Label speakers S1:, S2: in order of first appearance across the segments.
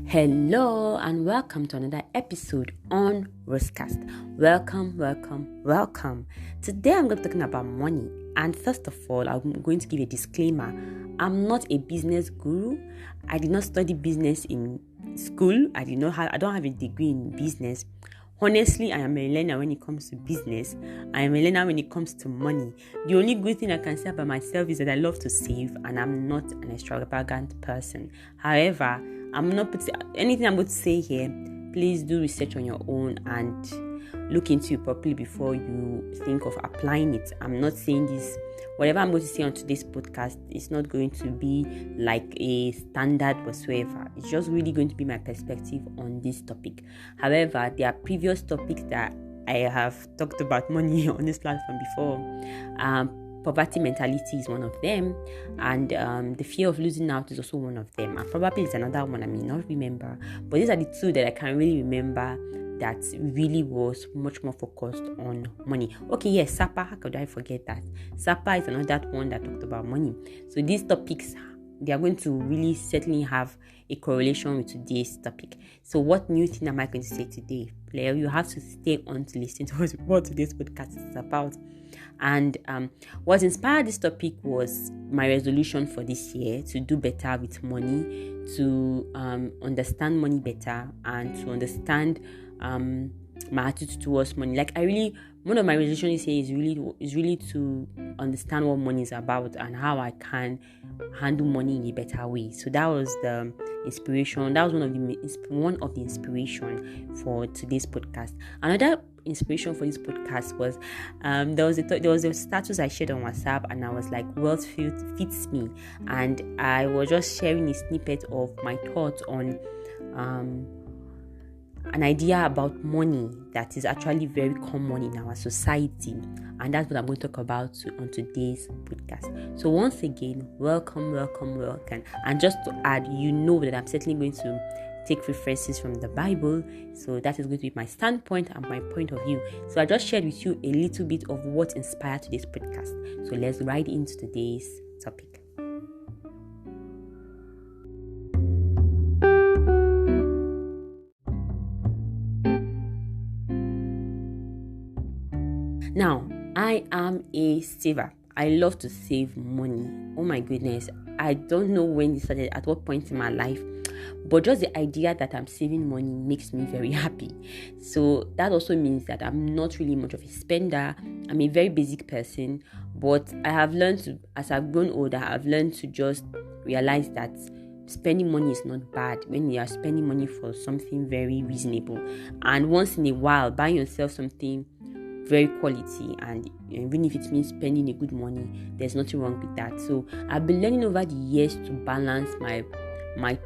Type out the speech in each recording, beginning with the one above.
S1: Hello and welcome to another episode on Rosecast. Welcome. Today I'm going to be talking about money. And first of all, I'm going to give a disclaimer. I'm not a business guru. I did not study business in school. I don't have a degree in business. Honestly, I am a learner when it comes to business. I am a learner when it comes to money. The only good thing I can say about myself is that I love to save and I'm not an extravagant person. However, anything I'm going to say here, please do research on your own and look into it properly before you think of applying it. I'm not saying this. Whatever I'm going to say on today's podcast is not going to be like a standard whatsoever. It's just really going to be my perspective on this topic. However, there are previous topics that I have talked about money on this platform before. Poverty mentality is one of them, and the fear of losing out is also one of them. And probably it's another one I may not remember, but these are the two that I can really remember that really was much more focused on money. Okay, yes, SAPA, how could I forget that? SAPA is another one that talked about money. So these topics, they are going to really certainly have a correlation with today's topic. So what new thing am I going to say today? Player, you have to stay on to listen to what today's podcast is about. And what inspired this topic was my resolution for this year to do better with money, to understand money better, and to understand my attitude towards money. One of my resolutions this year is really to understand what money is about and how I can handle money in a better way. So that was the inspiration. That was one of the inspiration for today's podcast. Another inspiration for this podcast was there was a status I shared on WhatsApp, and I was like, wealth fits me, and I was just sharing a snippet of my thoughts on an idea about money that is actually very common in our society, and that's what I'm going to talk about on today's podcast. So once again, welcome. And just to add, you know that I'm certainly going to take references from the Bible, so that is going to be my standpoint and my point of view. So I just shared with you a little bit of what inspired today's podcast. So let's ride into today's topic. Now, I am a saver. I love to save money. Oh my goodness. I don't know when this started, at what point in my life, but just the idea that I'm saving money makes me very happy. So that also means that I'm not really much of a spender. I'm a very basic person, but I have learned to, as I've grown older, I've learned to just realize that spending money is not bad when you are spending money for something very reasonable. And once in a while, buying yourself something very quality, and even if it means spending a good money, there's nothing wrong with that. So I've been learning over the years to balance my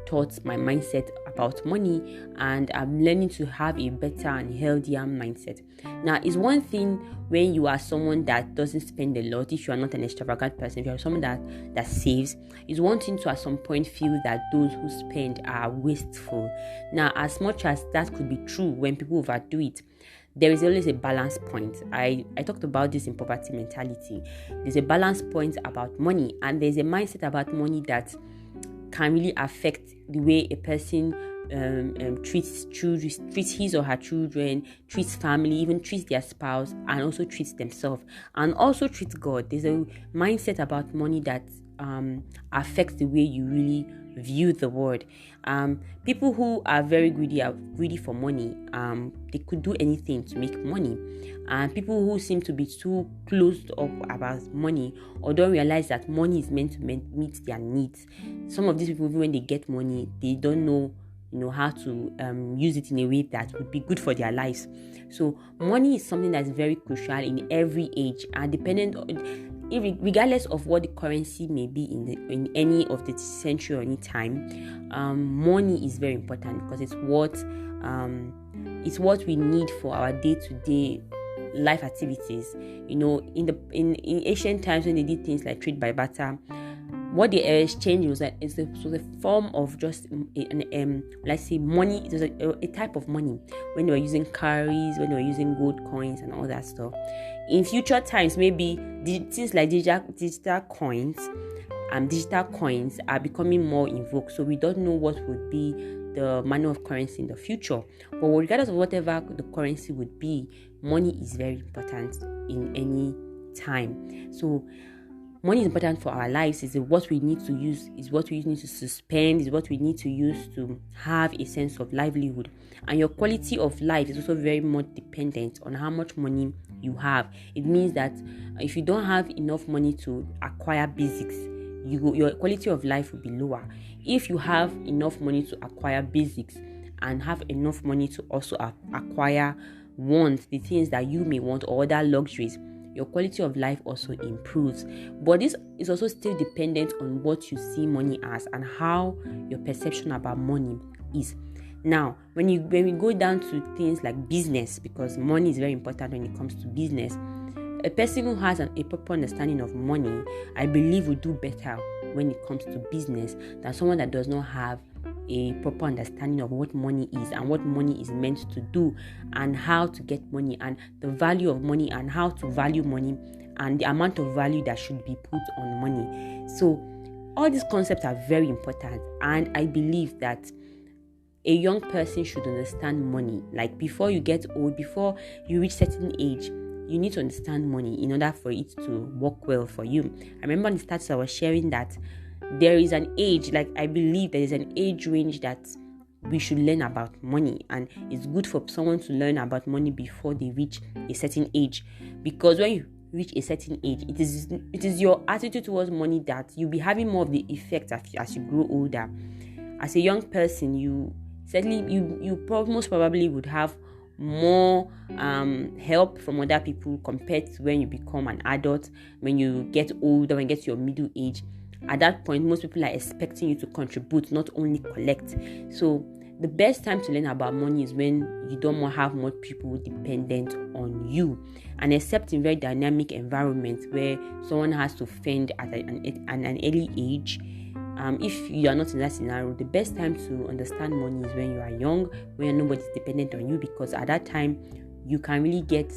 S1: thoughts, my mindset about money, and I'm learning to have a better and healthier mindset. Now, it's one thing when you are someone that doesn't spend a lot. If you are not an extravagant person, if you are someone that saves, it's one thing to at some point feel that those who spend are wasteful. Now, as much as that could be true when people overdo it, there is always a balance point. I talked about this in poverty mentality. There's a balance point about money, and there's a mindset about money that can really affect the way a person treats his or her children, treats family, even treats their spouse, and also treats themselves, and also treats God. There's a mindset about money that affects the way you really view the world. People who are very greedy are greedy for money. They could do anything to make money. And people who seem to be too closed up about money or don't realize that money is meant to meet their needs. Some of these people, even when they get money, they don't know how to use it in a way that would be good for their lives. So money is something that's very crucial in every age, and regardless of what the currency may be in any of the century or any time, money is very important because it's what we need for our day-to-day life activities. In ancient times, when they did things like trade by barter, what they exchanged was a form of just let's say money. It was a type of money when they were using cowries, when they were using gold coins and all that stuff. In future times, maybe things like digital coins are becoming more in vogue. So we don't know what would be the manner of currency in the future. But regardless of whatever the currency would be, money is very important in any time. So money is important for our lives. Is what we need to use, is what we need to spend, is what we need to use to have a sense of livelihood. And your quality of life is also very much dependent on how much money you have. It means that if you don't have enough money to acquire basics, your quality of life will be lower. If you have enough money to acquire basics and have enough money to also acquire wants, the things that you may want, or other luxuries, your quality of life also improves. But this is also still dependent on what you see money as and how your perception about money is. Now, when we go down to things like business, because money is very important when it comes to business, a person who has a proper understanding of money, I believe, will do better when it comes to business than someone that does not have a proper understanding of what money is and what money is meant to do and how to get money and the value of money and how to value money and the amount of value that should be put on money. So all these concepts are very important, and I believe that a young person should understand money. Like, before you get old, before you reach certain age, you need to understand money in order for it to work well for you. I remember in the stats I was sharing that there is an age, like I believe there is an age range that we should learn about money, and it's good for someone to learn about money before they reach a certain age, because when you reach a certain age, it is your attitude towards money that you'll be having more of the effect as you grow older. As a young person, you most probably would have more help from other people compared to when you become an adult. When you get older, when you get to your middle age, at that point, most people are expecting you to contribute, not only collect. So the best time to learn about money is when you don't have more people dependent on you, and except in very dynamic environments where someone has to fend at an early age. If you are not in that scenario, the best time to understand money is when you are young, when nobody's dependent on you, because at that time you can really get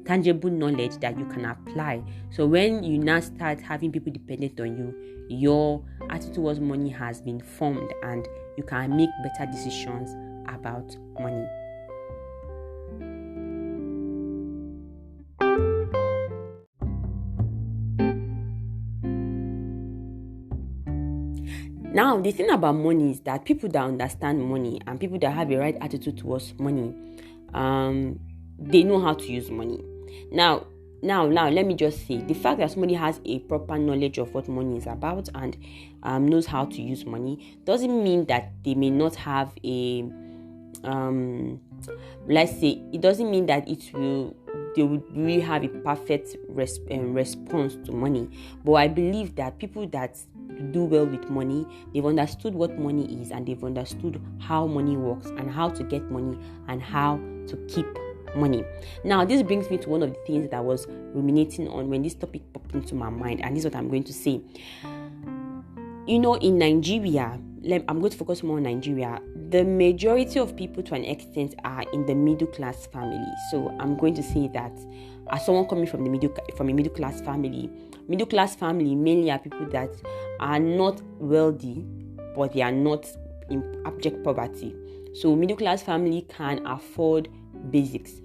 S1: tangible knowledge that you can apply. So when you now start having people dependent on you, your attitude towards money has been formed and you can make better decisions about money. Now, the thing about money is that people that understand money and people that have a right attitude towards money, they know how to use money. Now, let me just say, the fact that somebody has a proper knowledge of what money is about and knows how to use money doesn't mean that they may not have a, it doesn't mean that they would really have a perfect response to money. But I believe that people that do well with money, they've understood what money is, and they've understood how money works and how to get money and how to keep money. Now, this brings me to one of the things that I was ruminating on when this topic popped into my mind, and this is what I'm going to say. In Nigeria, I'm going to focus more on Nigeria. The majority of people, to an extent, are in the middle class family. So I'm going to say that as someone coming from a middle class family mainly are people that are not wealthy, but they are not in abject poverty. So middle class family can afford basics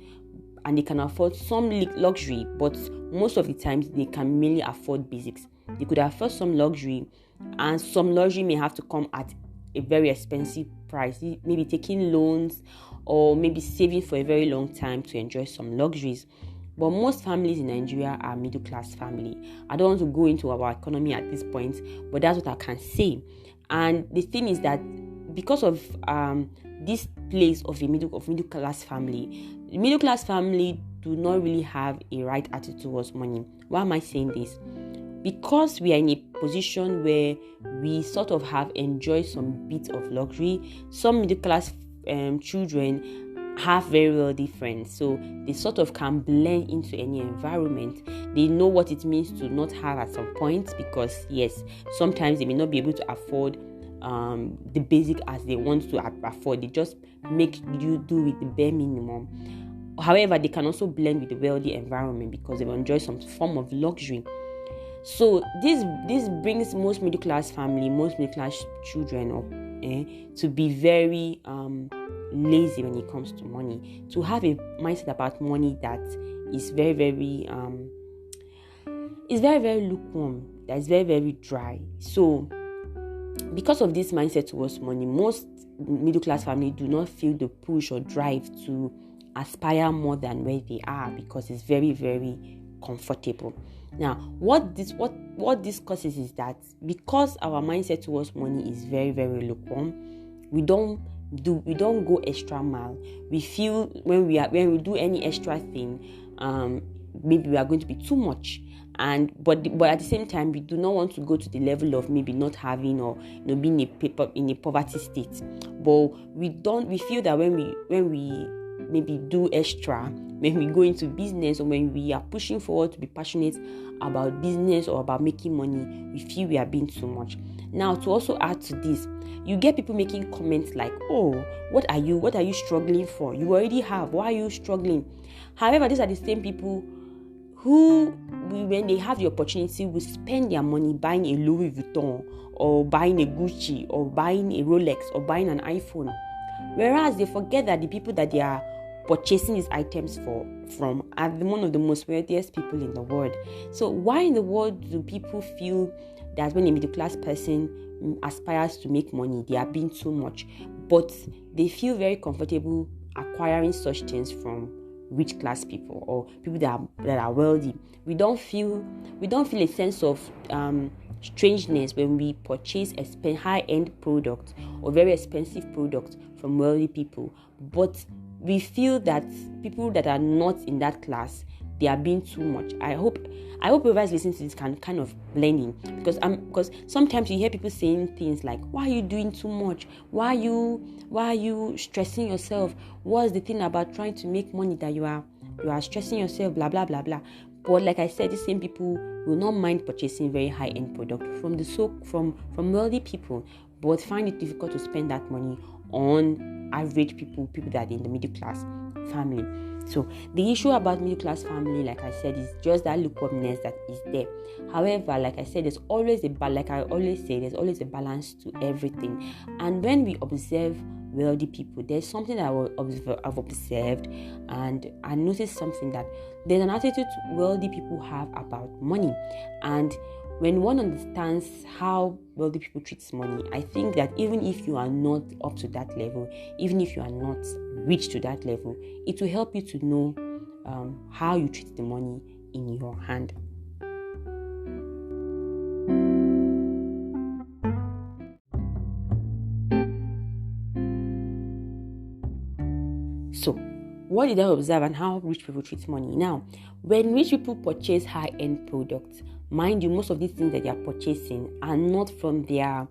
S1: and they can afford some luxury, but most of the times they can mainly afford basics. They could afford some luxury, and some luxury may have to come at a very expensive price, maybe taking loans or maybe saving for a very long time to enjoy some luxuries. But most families in Nigeria are middle class family. I don't want to go into our economy at this point, but that's what I can say. And the thing is that because of this place of middle class family, the middle class family do not really have a right attitude towards money. Why am I saying this? Because we are in a position where we sort of have enjoyed some bit of luxury. Some middle class children have very wealthy friends, so they sort of can blend into any environment. They know what it means to not have at some point, because yes, sometimes they may not be able to afford the basic as they want to afford. They just make you do with the bare minimum. However, they can also blend with the wealthy environment because they've enjoyed some form of luxury. So this brings most middle class children, or to be very lazy when it comes to money, to have a mindset about money that is very, very lukewarm, that is very, very dry. So because of this mindset towards money, most middle class families do not feel the push or drive to aspire more than where they are, because it's very, very comfortable. Now, what this causes is that because our mindset towards money is very, very lukewarm, we don't go extra mile. We feel when we do any extra thing, maybe we are going to be too much. But at the same time, we do not want to go to the level of maybe not having, or being in a poverty state. But we feel that when we maybe do extra, when we go into business, or when we are pushing forward to be passionate about business or about making money, we feel we are being too much. Now, to also add to this, you get people making comments like, "Oh, what are you struggling for? You already have. Why are you struggling?" However, these are the same people who, when they have the opportunity, will spend their money buying a Louis Vuitton, or buying a Gucci, or buying a Rolex, or buying an iPhone. Whereas they forget that the people that they are purchasing these items from are one of the most wealthiest people in the world. So why in the world do people feel that when a middle class person aspires to make money, they are being too much, but they feel very comfortable acquiring such things from rich class people or people that are wealthy? We don't feel a sense of strangeness when we purchase high-end products or very expensive products from wealthy people, but we feel that people that are not in that class, they are being too much. I hope whoever is listening to this can kind of blending, because sometimes you hear people saying things like, "Why are you doing too much? Why are you stressing yourself? What's the thing about trying to make money that you are stressing yourself? Blah blah blah blah." But like I said, these same people will not mind purchasing very high-end product from wealthy people, but find it difficult to spend that money on average people that are in the middle class family. So the issue about middle class family, like I said, is just that lukewarmness that is there. However, like I said, there's always there's always a balance to everything. And when we observe wealthy people, there's something that I've observed, and I noticed something, that there's an attitude wealthy people have about money. And when one understands how wealthy people treat money, I think that even if you are not up to that level, even if you are not rich to that level, it will help you to know how you treat the money in your hand. So, what did I observe and how rich people treat money? Now, when rich people purchase high-end products, mind you, most of these things that they are purchasing are not from their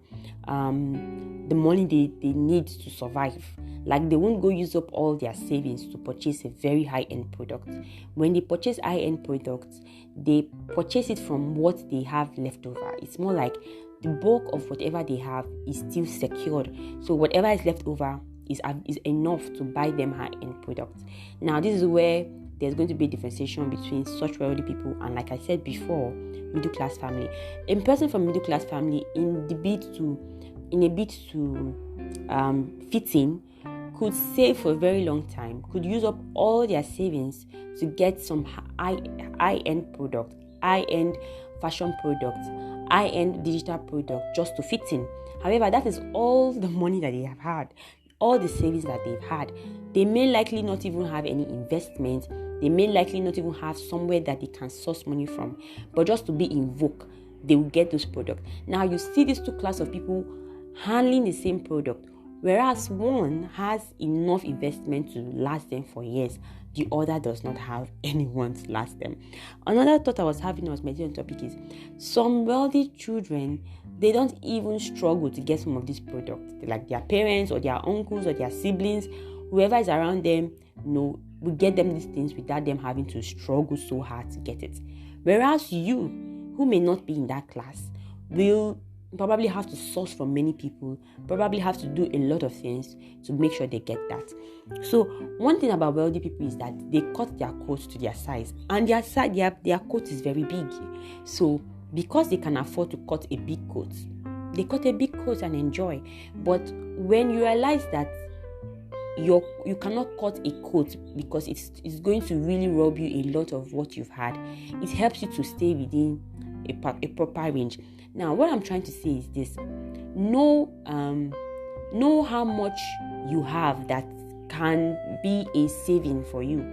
S1: the money they need to survive. Like, they won't go use up all their savings to purchase a very high-end product. When they purchase high-end products, they purchase it from what they have left over. It's more like the bulk of whatever they have is still secured. So whatever is left over is enough to buy them high-end products. Now, this is where there's going to be a differentiation between such wealthy people and, like I said before, middle class family. A person from middle class family, in a bid to fit in, could save for a very long time, could use up all their savings to get some high-end product, high-end fashion products, high-end digital product, just to fit in. However, that is all the money that they have had, all the savings that they've had. They may likely not even have any investment. They may likely not even have somewhere that they can source money from. But just to be in vogue, they will get those products. Now, you see these two classes of people handling the same product. Whereas one has enough investment to last them for years, the other does not have anyone to last them. Another thought I was having, I was meditating on the topic, is some wealthy children, they don't even struggle to get some of these products. Like their parents or their uncles or their siblings, whoever is around them, will get them these things without them having to struggle so hard to get it. Whereas you, who may not be in that class, will probably have to source from many people, probably have to do a lot of things to make sure they get that. So one thing about wealthy people is that they cut their coats to their size, and their coat is very big. So because they can afford to cut a big coat, They cut a big coat and enjoy. But when you realize that you cannot cut a coat because it's going to really rob you a lot of what you've had, it helps you to stay within a proper range. Now, what I'm trying to say is this: know how much you have that can be a saving for you.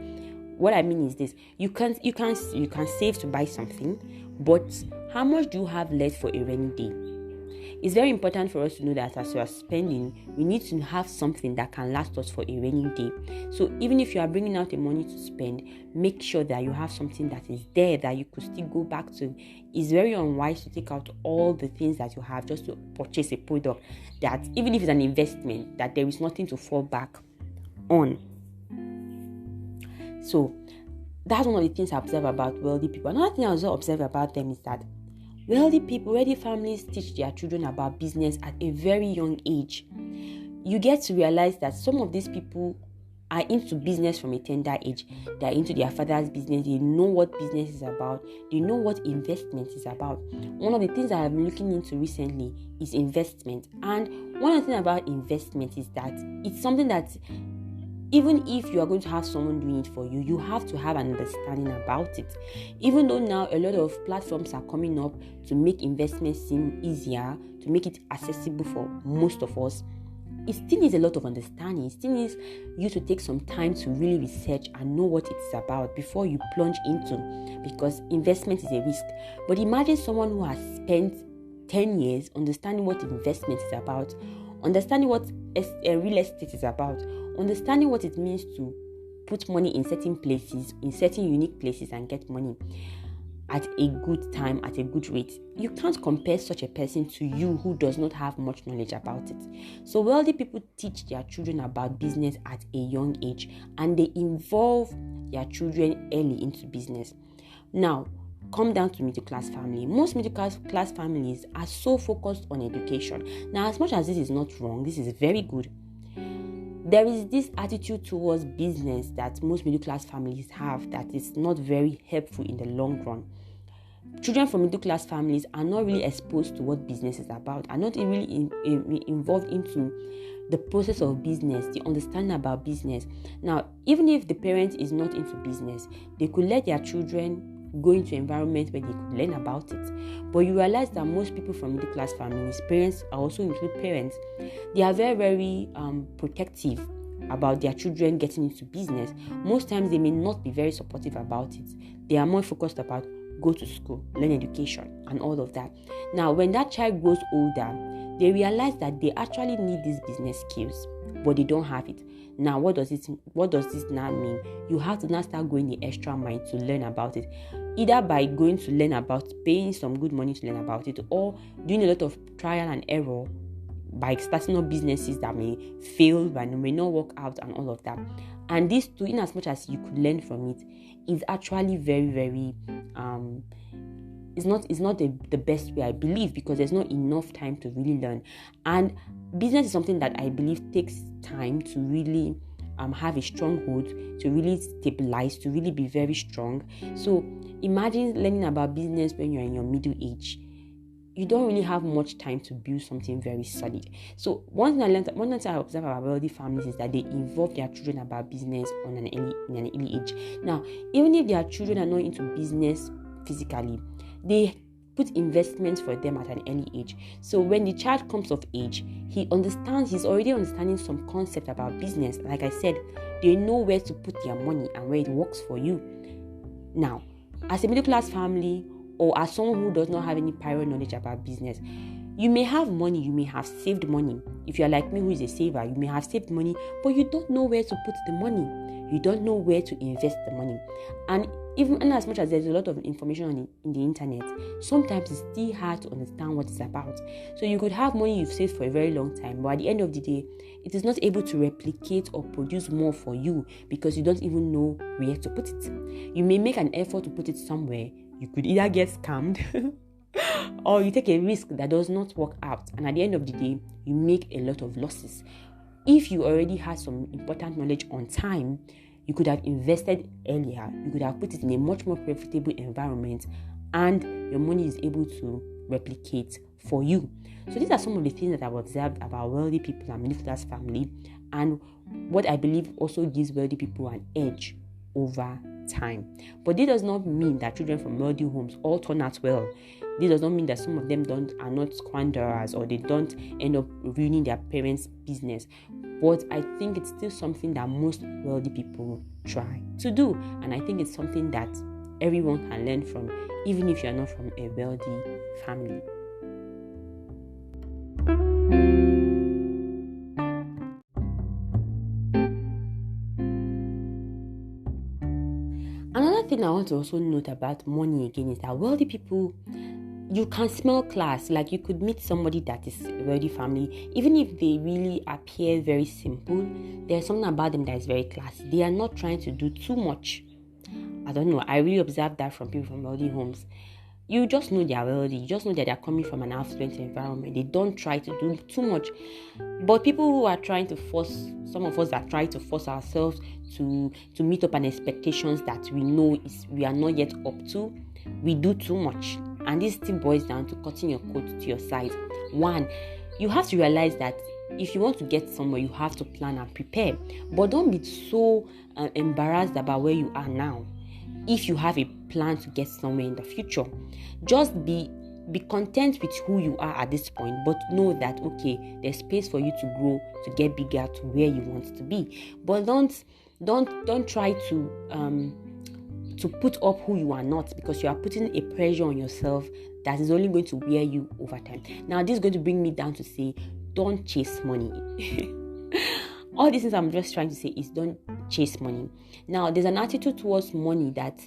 S1: What I mean is this: you can save to buy something, but how much do you have left for a rainy day? It's very important for us to know that as we are spending, we need to have something that can last us for a rainy day. So even if you are bringing out the money to spend, make sure that you have something that is there that you could still go back to. It's very unwise to take out all the things that you have just to purchase a product that, even if it's an investment, that there is nothing to fall back on. So that's one of the things I observe about wealthy people. Another thing I also observe about them is that wealthy families teach their children about business at a very young age. You get to realize that some of these people are into business from a tender age. They're into their father's business. They know what business is about. They know what investment is about. One of the things I have been looking into recently is investment. And one of the things about investment is that it's something that even if you are going to have someone doing it for you, you have to have an understanding about it. Even though now a lot of platforms are coming up to make investments seem easier, to make it accessible for most of us, it still needs a lot of understanding. It still needs you to take some time to really research and know what it is about before you plunge into, because investment is a risk. But imagine someone who has spent 10 years understanding what investment is about, understanding what real estate is about, understanding what it means to put money in certain places, in certain unique places, and get money at a good time, at a good rate. You can't compare such a person to you who does not have much knowledge about it. So wealthy people teach their children about business at a young age, and they involve their children early into business. Now, come down to middle class family. Most middle class families are so focused on education. Now, as much as this is not wrong, this is very good. There is this attitude towards business that most middle class families have that is not very helpful in the long run. Children from middle class families are not really exposed to what business is about, are not really involved into the process of business, the understanding about business. Now, even if the parent is not into business, they could let their children go into environment where they could learn about it. But you realize that most people from middle class families, parents are also include parents, they are very, very protective about their children getting into business. Most times they may not be very supportive about it. They are more focused about go to school, learn education, and all of that. Now, when that child grows older, they realize that they actually need these business skills, but they don't have it. Now, what does this now mean? You have to now start going the extra mile to learn about it, either by going to learn about, paying some good money to learn about it, or doing a lot of trial and error by starting up businesses that may fail, but may not work out, and all of that. And this too, in as much as you could learn from it, is actually very, very it's not the best way, I believe, because there's not enough time to really learn. And business is something that I believe takes time to really have a stronghold, to really stabilize, to really be very strong. So imagine learning about business when you're in your middle age. You don't really have much time to build something very solid. So one thing I observe about wealthy families is that they involve their children about business in an early age. Now, even if their children are not into business physically, they put investments for them at an early age. So when the child comes of age, he's already understanding some concept about business. Like I said, they know where to put their money and where it works for you. Now, as a middle class family, or as someone who does not have any prior knowledge about business, you may have money, you may have saved money. If you're like me, who is a saver, you may have saved money, but you don't know where to put the money. You don't know where to invest the money. And even as much as there's a lot of information in the internet, sometimes it's still hard to understand what it's about. So you could have money you've saved for a very long time, but at the end of the day, it is not able to replicate or produce more for you because you don't even know where to put it. You may make an effort to put it somewhere. You could either get scammed or you take a risk that does not work out, and at the end of the day, you make a lot of losses. If you already had some important knowledge on time, you could have invested earlier. You could have put it in a much more profitable environment, and your money is able to replicate for you. So these are some of the things that I've observed about wealthy people and middle class family, and what I believe also gives wealthy people an edge over time. But this does not mean that children from wealthy homes all turn out well. This does not mean that some of them are not squanderers, or they don't end up ruining their parents' business. But I think it's still something that most wealthy people try to do, and I think it's something that everyone can learn from, even if you're not from a wealthy family. Another thing I want to also note about money again is that wealthy people, you can smell class. Like, you could meet somebody that is a wealthy family, even if they really appear very simple, there's something about them that is very classy. They are not trying to do too much. I don't know, I really observed that from people from wealthy homes. You just know they are wealthy. You just know that they are coming from an affluent environment. They don't try to do too much. But people who are trying to force, some of us that try to force ourselves to meet up an expectations that we know we are not yet up to, we do too much. And this still boils down to cutting your coat to your size. One, you have to realize that if you want to get somewhere, you have to plan and prepare. But don't be so embarrassed about where you are now. If you have a plan to get somewhere in the future, just be content with who you are at this point, but know that, okay, there's space for you to grow, to get bigger to where you want to be. But don't try to put up who you are not, because you are putting a pressure on yourself that is only going to wear you over time. Now, this is going to bring me down to say, don't chase money. All these things I'm just trying to say is, don't chase money. Now, there's an attitude towards money that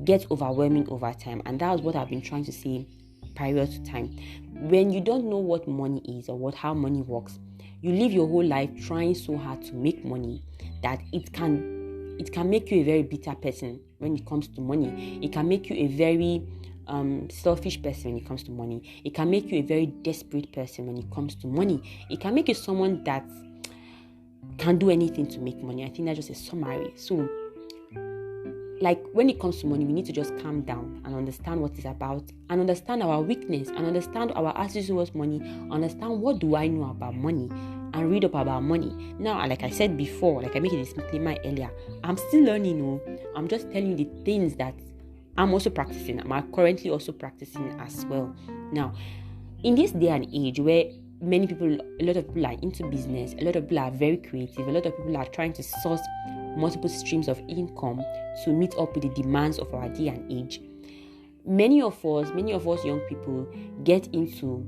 S1: gets overwhelming over time, and that's what I've been trying to say prior to time. When you don't know what money is or how money works, you live your whole life trying so hard to make money that it can make you a very bitter person when it comes to money. It can make you a very selfish person when it comes to money. It can make you a very desperate person when it comes to money. It can make you someone that can do anything to make money. I think that's just a summary. So, like, when it comes to money, we need to just calm down and understand what it's about, and understand our weakness, and understand our attitude towards money, understand what do I know about money, and read up about money. Now, like I said before, like I made a disclaimer earlier, I'm still learning. I'm just telling you the things that I'm also practicing. I'm currently also practicing as well. Now, in this day and age where a lot of people are into business, a lot of people are very creative, a lot of people are trying to source multiple streams of income to meet up with the demands of our day and age. Many of us young people get into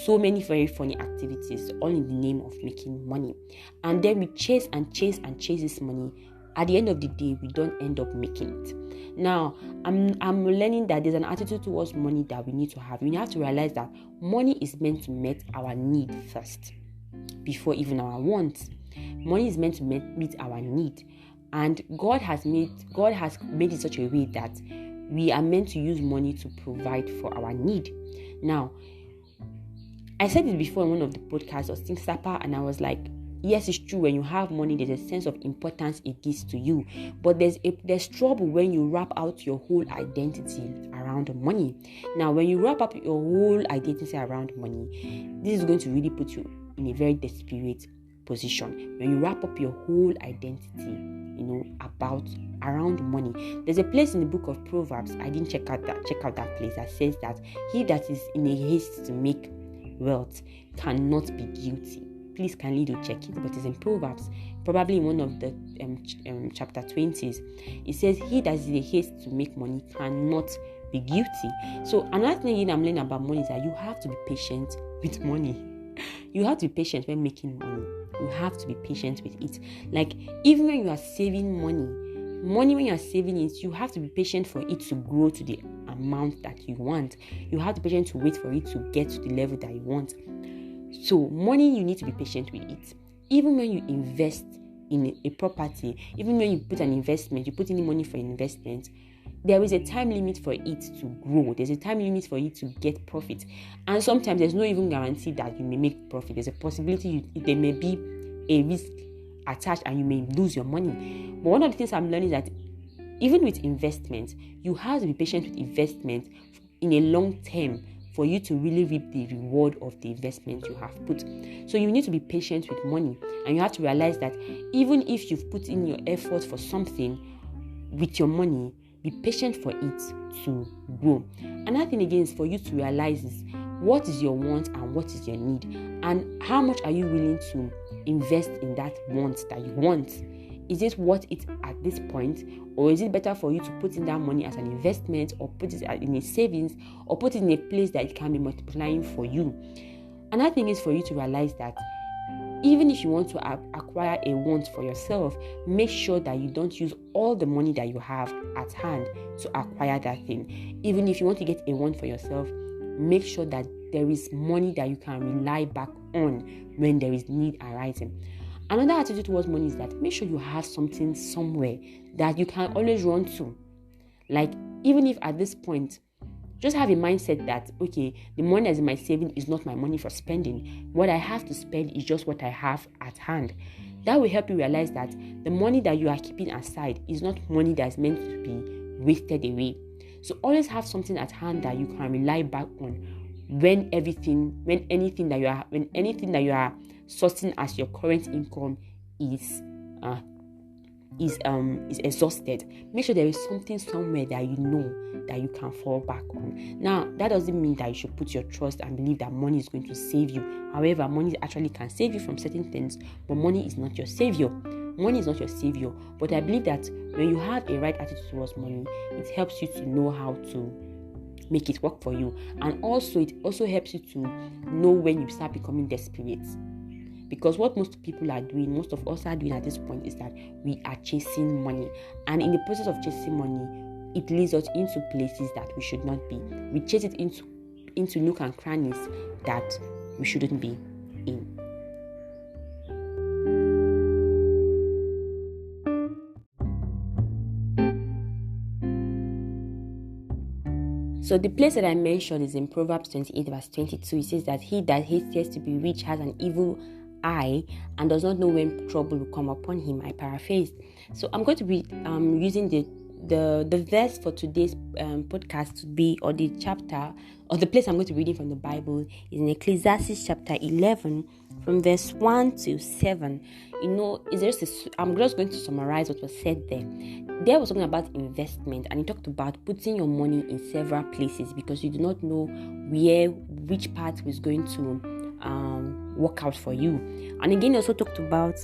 S1: so many very funny activities, all in the name of making money. And then we chase this money. At the end of the day, we don't end up making it. Now, I'm learning that there's an attitude towards money that we need to have. We have to realize that money is meant to meet our need first, before even our wants. Money is meant to meet our need, and God has made it such a way that we are meant to use money to provide for our need. Now, I said it before in one of the podcasts of Think Sapper, and I was like, yes, it's true. When you have money, there's a sense of importance it gives to you. But there's trouble when you wrap out your whole identity around money. Now, when you wrap up your whole identity around money, this is going to really put you in a very desperate position. When you wrap up your whole identity, around money. There's a place in the book of Proverbs, I didn't check out that place, that says that he that is in a haste to make wealth cannot be guilty. Please kindly do check it, but it's in Proverbs, probably in one of the chapter 20s. It says, he that is in a haste to make money cannot be guilty. So another thing I'm learning about money is that you have to be patient with money. You have to be patient when making money. You have to be patient with it. Like, even when you are saving money when you are saving it, you have to be patient for it to grow to the amount that you want. You have to be patient to wait for it to get to the level that you want. So money, you need to be patient with it. Even when you invest in a property, even when you put an investment, you put any money for an investment, there is a time limit for it to grow. There's a time limit for it to get profit. And sometimes there's no even guarantee that you may make profit. There's a possibility there may be a risk attached and you may lose your money. But one of the things I'm learning is that even with investment, you have to be patient with investment in a long term for you to really reap the reward of the investment you have put. So you need to be patient with money, and you have to realize that even if you've put in your effort for something with your money, be patient for it to grow. Another thing again is for you to realize is what is your want and what is your need, and how much are you willing to invest in that want that you want. Is it worth it at this point, or is it better for you to put in that money as an investment, or put it in a savings, or put it in a place that it can be multiplying for you? Another thing is for you to realize that even if you want to acquire a want for yourself, make sure that you don't use all the money that you have at hand to acquire that thing. Even if you want to get a want for yourself, make sure that there is money that you can rely back on when there is need arising. Another attitude towards money is that make sure you have something somewhere that you can always run to. Like, even if at this point, just have a mindset that, okay, the money that's in my saving is not my money for spending. What I have to spend is just what I have at hand. That will help you realize that the money that you are keeping aside is not money that is meant to be wasted away. So always have something at hand that you can rely back on when anything that you are sourcing as your current income is exhausted. Make sure there is something somewhere that you know that you can fall back on. Now, that doesn't mean that you should put your trust and believe that money is going to save you. However, money actually can save you from certain things, but money is not your savior. Money is not your savior. But I believe that when you have a right attitude towards money, it helps you to know how to make it work for you. And also, it also helps you to know when you start becoming desperate. Because what most of us are doing at this point is that we are chasing money. And in the process of chasing money, it leads us into places that we should not be. We chase it into nook and crannies that we shouldn't be in. So the place that I mentioned is in Proverbs 28 verse 22. It says that he that hateth to be rich has an evil eye and does not know when trouble will come upon him. I paraphrased. So I'm going to be using the verse for today's podcast to be, or the chapter, or the place I'm going to be reading from the Bible is in Ecclesiastes chapter 11 from verse 1 to 7. I'm just going to summarize what was said there. There was talking about investment, and he talked about putting your money in several places because you do not know which part was going to work out for you. And again, he also talked about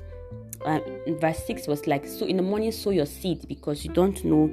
S1: verse 6 was like, so in the morning sow your seed because you don't know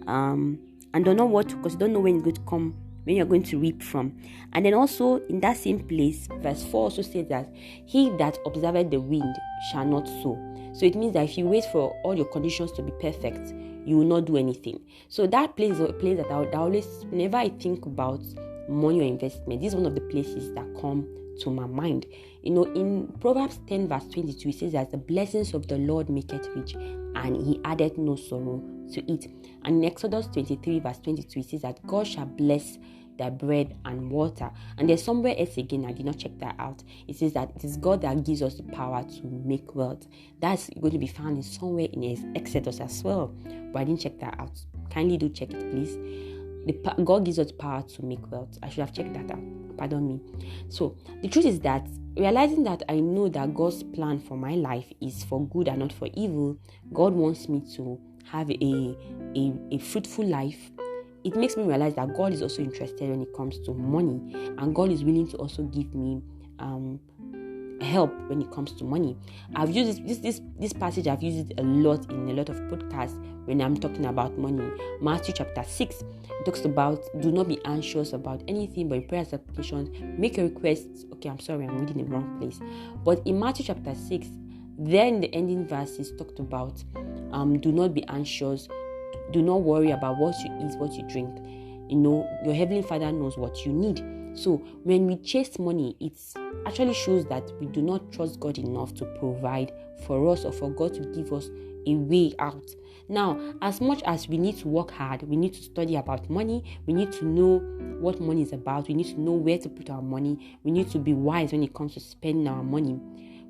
S1: and don't know because you don't know when it's going to come, when you're going to reap from. And then also in that same place, verse 4 also says that he that observeth the wind shall not sow. So it means that if you wait for all your conditions to be perfect, you will not do anything. So that place is a place that I always, whenever I think about money or investment, this is one of the places that come to my mind. In Proverbs 10 verse 22, it says that the blessings of the Lord maketh rich, and he added no sorrow to it. And in Exodus 23 verse 22, it says that God shall bless their bread and water. And there's somewhere else again, I did not check that out. It says that it is God that gives us the power to make wealth. That's going to be found in somewhere in Exodus as well, but I didn't check that out. Kindly do check it, please. God gives us the power to make wealth. I should have checked that out. Pardon me. So the truth is that realizing that I know that God's plan for my life is for good and not for evil, God wants me to have a fruitful life. It makes me realize that God is also interested when it comes to money, and God is willing to also give me help when it comes to money. I've used this passage. I've used it a lot in a lot of podcasts when I'm talking about money. Matthew chapter 6, it talks about do not be anxious about anything, but in prayer and supplications make a request. Okay, I'm sorry, I'm reading the wrong place. But in Matthew chapter 6, then the ending verses talked about do not be anxious, do not worry about what you eat, what you drink. Your heavenly Father knows what you need. So when we chase money, it actually shows that we do not trust God enough to provide for us, or for God to give us a way out. Now, as much as we need to work hard, we need to study about money, we need to know what money is about, we need to know where to put our money, we need to be wise when it comes to spending our money.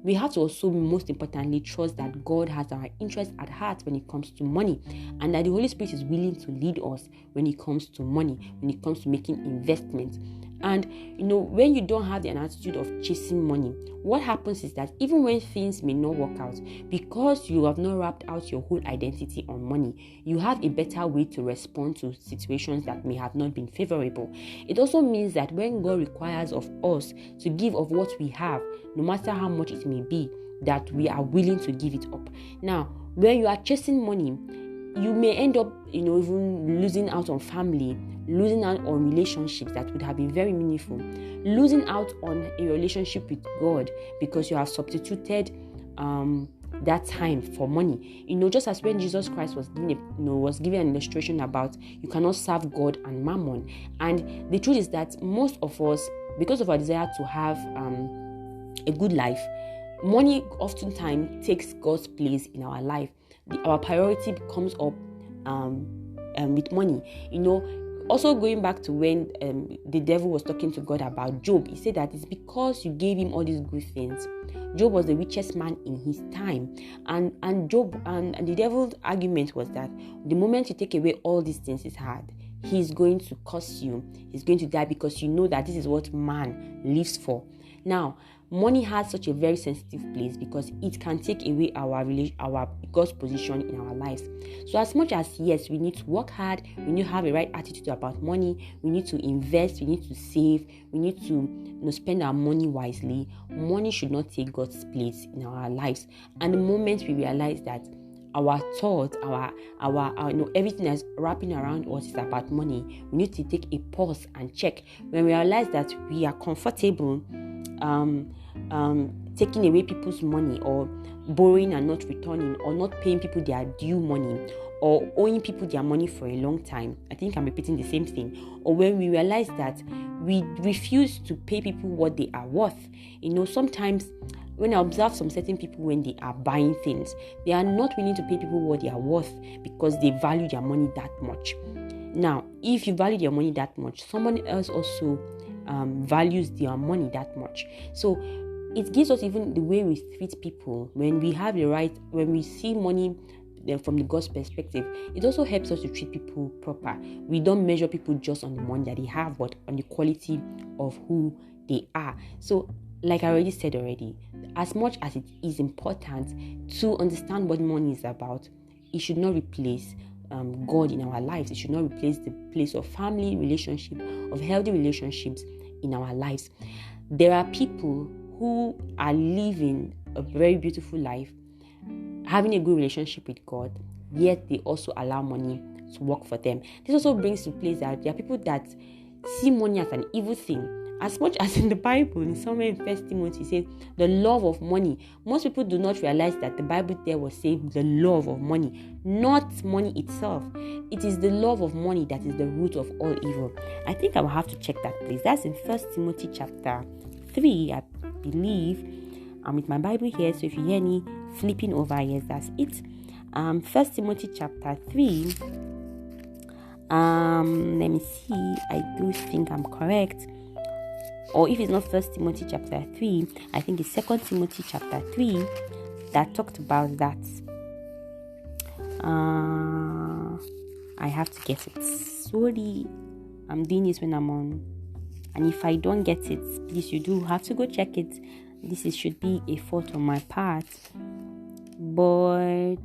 S1: We have to also, most importantly, trust that God has our interest at heart when it comes to money, and that the Holy Spirit is willing to lead us when it comes to money, when it comes to making investments. And when you don't have an attitude of chasing money, what happens is that even when things may not work out, because you have not wrapped out your whole identity on money, you have a better way to respond to situations that may have not been favorable. It also means that when God requires of us to give of what we have, no matter how much it may be, that we are willing to give it up. Now, when you are chasing money, you may end up, even losing out on family, losing out on relationships that would have been very meaningful, losing out on a relationship with God because you have substituted that time for money. Just as when Jesus Christ was given an illustration about you cannot serve God and mammon. And the truth is that most of us, because of our desire to have a good life, money oftentimes takes God's place in our life. Our priority comes up with money. Also going back to when the devil was talking to God about Job, he said that it's because you gave him all these good things. Job was the richest man in his time, and Job and the devil's argument was that the moment you take away all these things he's had, he's going to curse you. He's going to die, because that this is what man lives for. Now, money has such a very sensitive place because it can take away our God's position in our lives. So as much as, yes, we need to work hard, we need to have a right attitude about money, we need to invest, we need to save, we need to spend our money wisely, money should not take God's place in our lives. And the moment we realize that our thoughts, our everything that's wrapping around us is about money, we need to take a pause and check. When we realize that we are comfortable taking away people's money, or borrowing and not returning, or not paying people their due money, or owing people their money for a long time. I think I'm repeating the same thing. Or when we realize that we refuse to pay people what they are worth. Sometimes when I observe some certain people, when they are buying things, they are not willing to pay people what they are worth because they value their money that much. Now, if you value your money that much, someone else also values their money that much. So it gives us even the way we treat people. When we have the right, when we see money from the God's perspective, it also helps us to treat people proper. We don't measure people just on the money that they have, but on the quality of who they are. So, like I already said as much as it is important to understand what money is about, it should not replace God in our lives. It should not replace the place of family relationship, of healthy relationships in our lives. There are people who are living a very beautiful life, having a good relationship with God, yet they also allow money to work for them. This also brings to place that there are people that see money as an evil thing. As much as in the Bible, in somewhere in 1 Timothy, it says the love of money. Most people do not realize that the Bible there was saying the love of money, not money itself. It is the love of money that is the root of all evil. I think I will have to check that place. That's in 1 Timothy chapter 3, I believe. I'm with my Bible here, so if you hear me flipping over, yes, that's it. 1 Timothy chapter 3. Let me see. I do think I'm correct. Or if it's not 1 Timothy chapter 3, I think it's 2 Timothy chapter 3 that talked about that. I have to get it. Sorry, I'm doing this when I'm on. And if I don't get it, please, you do have to go check it. This should be a fault on my part. But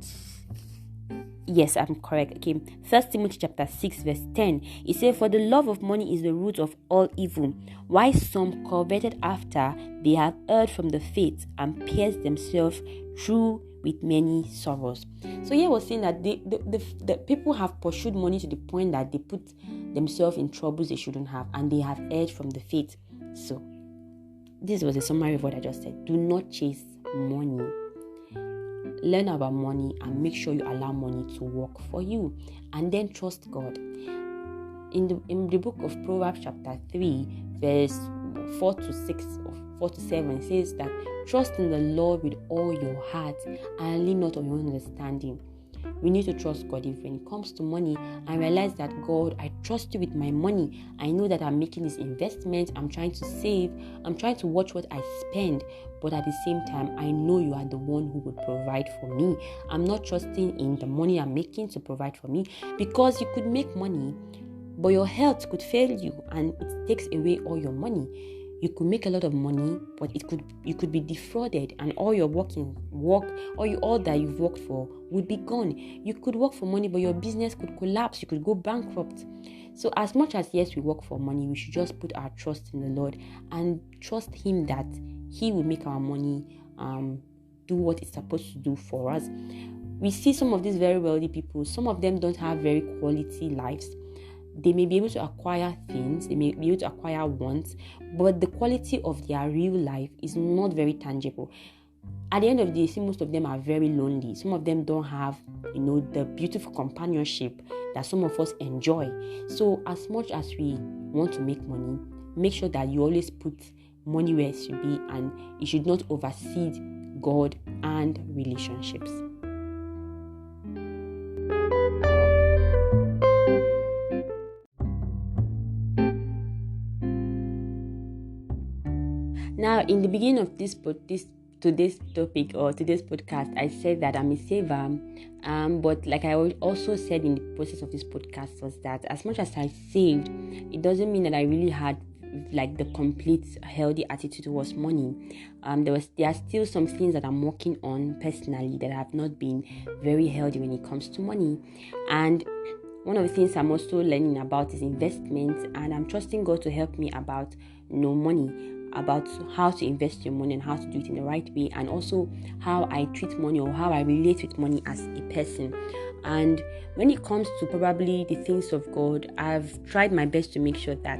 S1: yes, I'm correct. Okay, 1 Timothy chapter 6 verse 10. It says, "For the love of money is the root of all evil, why some coveted after they have erred from the faith and pierced themselves through with many sorrows." So here was saying that the people have pursued money to the point that they put themselves in troubles they shouldn't have, and they have erred from the faith. So this was a summary of what I just said. Do not chase money. Learn about money and make sure you allow money to work for you, and then trust God. In the book of Proverbs chapter 3 verse 4 to 6 or 4 to 7, it says that trust in the Lord with all your heart and lean not on your own understanding. We need to trust God when it comes to money and realize that, God, I trust you with my money. I know that I'm making this investment. I'm trying to save. I'm trying to watch what I spend. But at the same time, I know you are the one who would provide for me. I'm not trusting in the money I'm making to provide for me, because you could make money but your health could fail you and it takes away all your money. You could make a lot of money, but you could be defrauded, and all your all that you've worked for would be gone. You could work for money, but your business could collapse. You could go bankrupt. So as much as yes, we work for money, we should just put our trust in the Lord and trust Him that He will make our money do what it's supposed to do for us. We see some of these very wealthy people. Some of them don't have very quality lives. They may be able to acquire things, they may be able to acquire wants, but the quality of their real life is not very tangible. At the end of the day, see, most of them are very lonely. Some of them don't have, the beautiful companionship that some of us enjoy. So as much as we want to make money, make sure that you always put money where it should be, and it should not oversee God and relationships. Now, in the beginning of today's topic or today's podcast, I said that I'm a saver, but like I also said in the process of this podcast was that as much as I saved, it doesn't mean that I really had like the complete healthy attitude towards money. There are still some things that I'm working on personally that have not been very healthy when it comes to money, and one of the things I'm also learning about is investments, and I'm trusting God to help me about money, about how to invest your money and how to do it in the right way, and also how I treat money or how I relate with money as a person. And when it comes to probably the things of God, I've tried my best to make sure that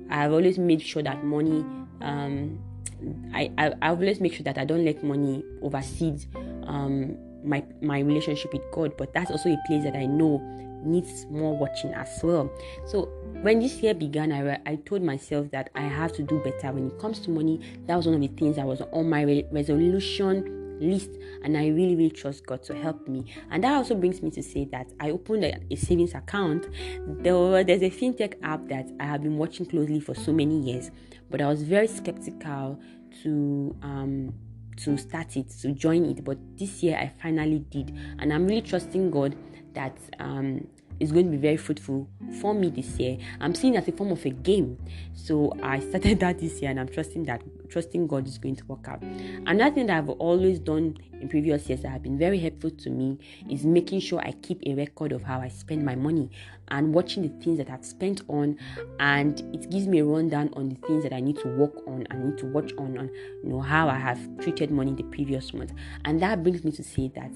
S1: I've always made sure that money, I always make sure that I don't let money oversee my relationship with God. But that's also a place that I know needs more watching as well. So when this year began, I told myself that I have to do better when it comes to money. That was one of the things that was on my resolution list, and I really, really trust God to help me. And that also brings me to say that I opened a savings account. There's a fintech app that I have been watching closely for so many years, but I was very skeptical to start it, to join it. But this year I finally did, and I'm really trusting God that it's going to be very fruitful for me this year. I'm seeing it as a form of a game. So I started that this year, and I'm trusting God is going to work out. Another thing that I've always done in previous years that have been very helpful to me is making sure I keep a record of how I spend my money and watching the things that I've spent on, and it gives me a rundown on the things that I need to work on and need to watch on how I have treated money the previous month. And that brings me to say that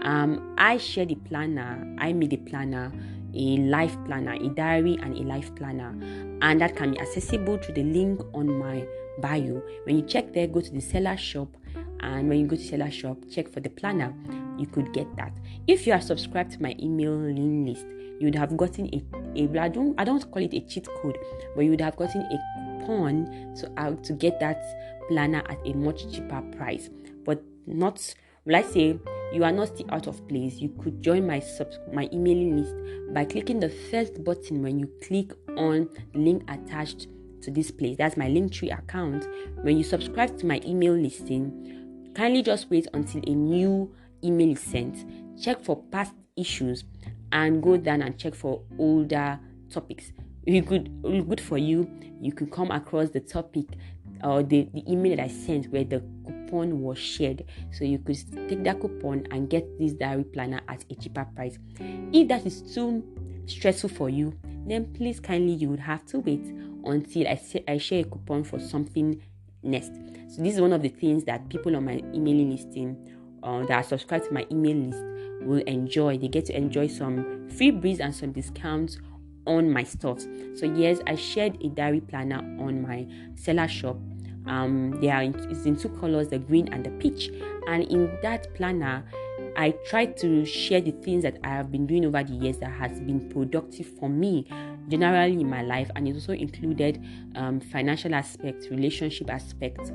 S1: I shared a planner. I made a planner, a life planner, a diary, and a life planner, and that can be accessible through the link on my bio. When you check there, go to the seller shop, and when you go to seller shop, check for the planner. You could get that. If you are subscribed to my emailing list, you would have gotten I don't call it a cheat code, but you would have gotten a coupon to get that planner at a much cheaper price. But not, let's say you are not still out of place, you could join my emailing list by clicking the first button when you click on the link attached to this place. That's my Linktree account. When you subscribe to my email listing, kindly just wait until a new email is sent. Check for past issues and go down and check for older topics. Good for you. You could come across the topic or the email that I sent where the coupon was shared, so you could take that coupon and get this diary planner at a cheaper price. If that is too stressful for you, then please kindly you would have to wait until I share a coupon for something next. So this is one of the things that people on my emailing listing that are subscribed to my email list will enjoy. They get to enjoy some freebies and some discounts on my stuff. So yes, I shared a diary planner on my seller shop. It's in two colors, the green and the peach. And in that planner, I tried to share the things that I have been doing over the years that has been productive for me generally in my life, and it also included financial aspects, relationship aspects,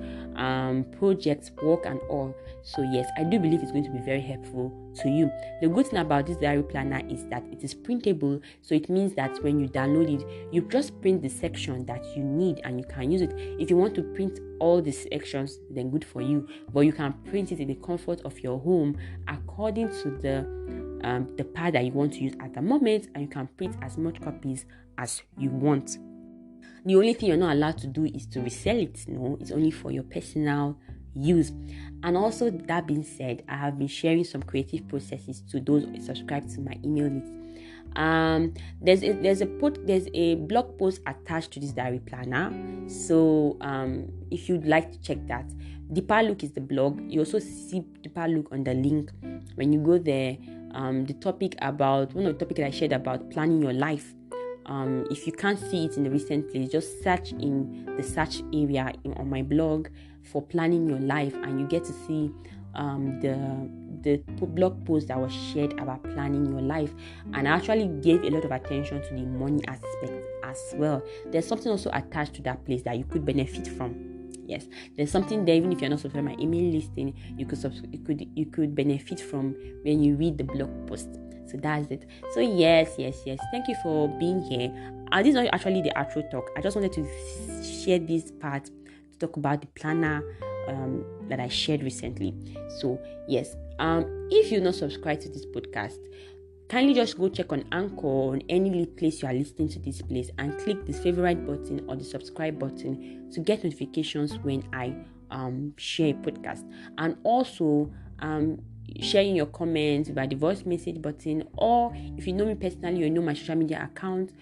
S1: projects, work, and all. So yes, I do believe it's going to be very helpful to you. The good thing about this diary planner is that it is printable, so it means that when you download it, you just print the section that you need and you can use it. If you want to print all the sections, then good for you, but you can print it in the comfort of your home according to the the part that you want to use at the moment, and you can print as much copies as you want. The only thing you're not allowed to do is to resell it. No, it's only for your personal use. And also, that being said, I have been sharing some creative processes to those subscribed to my email list. There's a blog post attached to this diary planner. So if you'd like to check that, Deeper Look is the blog. You also see Deeper Look on the link when you go there. The topic about one of the topics that I shared about planning your life. If you can't see it in the recent place, just search in the search area on my blog for planning your life, and you get to see the blog post that was shared about planning your life. And I actually gave a lot of attention to the money aspect as well. There's something also attached to that place that you could benefit from. Yes, there's something there. Even if you're not subscribed to my email listing, you could benefit from when you read the blog post. So that's it. So yes. Thank you for being here. This is not actually the outro talk. I just wanted to share this part to talk about the planner that I shared recently. So yes, if you're not subscribed to this podcast, kindly just go check on Anchor or on any place you are listening to this place and click the favorite button or the subscribe button to get notifications when I share a podcast. And also sharing your comments by the voice message button, or if you know me personally, you know my social media account,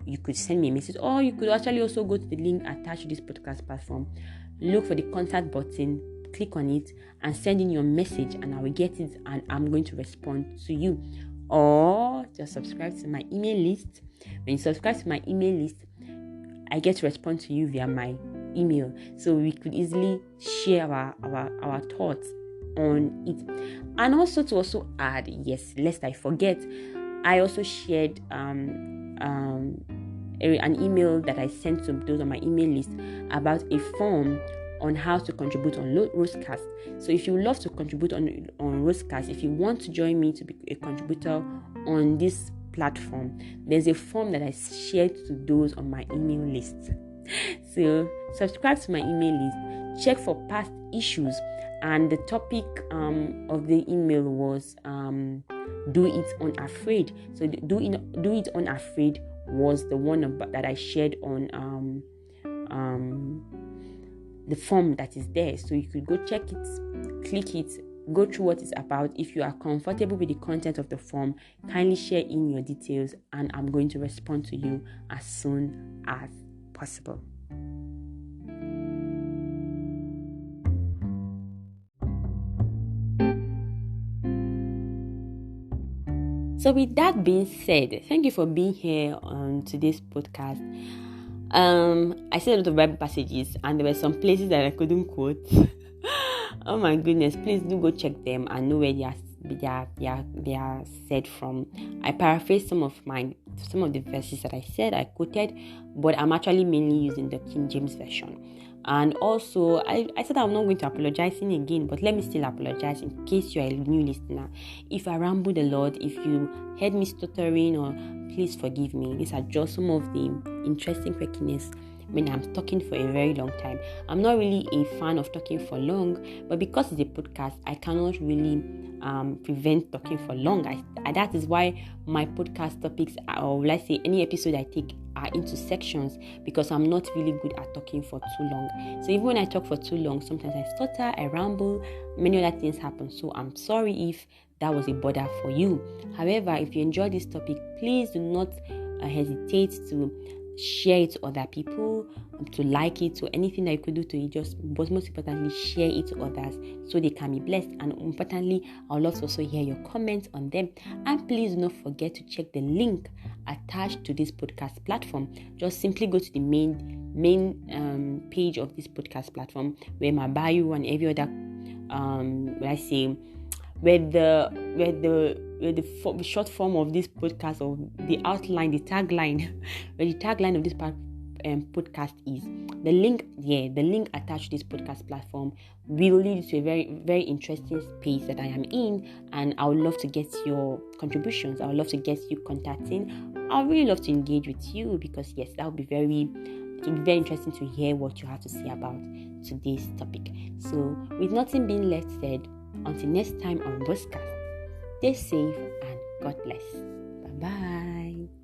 S1: you could send me a message, or you could actually also go to the link attached to this podcast platform, look for the contact button, click on it and send in your message, and I will get it and I'm going to respond to you. Or just subscribe to my email list. When you subscribe to my email list, I get to respond to you via my email, so we could easily share our thoughts on it. And also to also add, yes, lest I forget, I also shared an email that I sent to those on my email list about a form on how to contribute on Rosecast. So if you love to contribute on Rosecast, if you want to join me to be a contributor on this platform, there's a form that I shared to those on my email list. So subscribe to my email list, check for past issues, and the topic of the email was do it unafraid. So do it unafraid was the one that I shared on the form that is there. So you could go check it, click it, go through what it's about. If you are comfortable with the content of the form, kindly share in your details and I'm going to respond to you as soon as possible. So with that being said, thank you for being here on today's podcast. I said a lot of Bible passages and there were some places that I couldn't quote. Oh my goodness, please do go check them and know where they are said from. I paraphrased some of the verses that I said I quoted, but I'm actually mainly using the King James version. And also, I said I'm not going to apologize again, but let me still apologize in case you're a new listener. If I rambled a lot, if you heard me stuttering, or please forgive me. These are just some of the interesting quirkiness when I'm talking for a very long time. I'm not really a fan of talking for long, but because it's a podcast, I cannot really prevent talking for long. That is why my podcast topics, or let's say any episode I take, are into sections, because I'm not really good at talking for too long. So even when I talk for too long, sometimes I stutter, I ramble, many other things happen. So I'm sorry if that was a bother for you. However, if you enjoy this topic, please do not hesitate to share it to other people, to like it, to anything that you could do to it. But most importantly, share it to others so they can be blessed. And importantly, I would love to also hear your comments on them. And please do not forget to check the link attached to this podcast platform. Just simply go to the main page of this podcast platform, where my bio and every other where the short form of this podcast, or the outline, the tagline, where the tagline of this podcast is. The link attached to this podcast platform will lead to a very, very interesting space that I am in, and I would love to get your contributions. I would love to get you contacting. I would really love to engage with you, because yes, that would be very interesting to hear what you have to say about today's topic. So with nothing being left said, until next time on Rosecast, stay safe and God bless. Bye bye.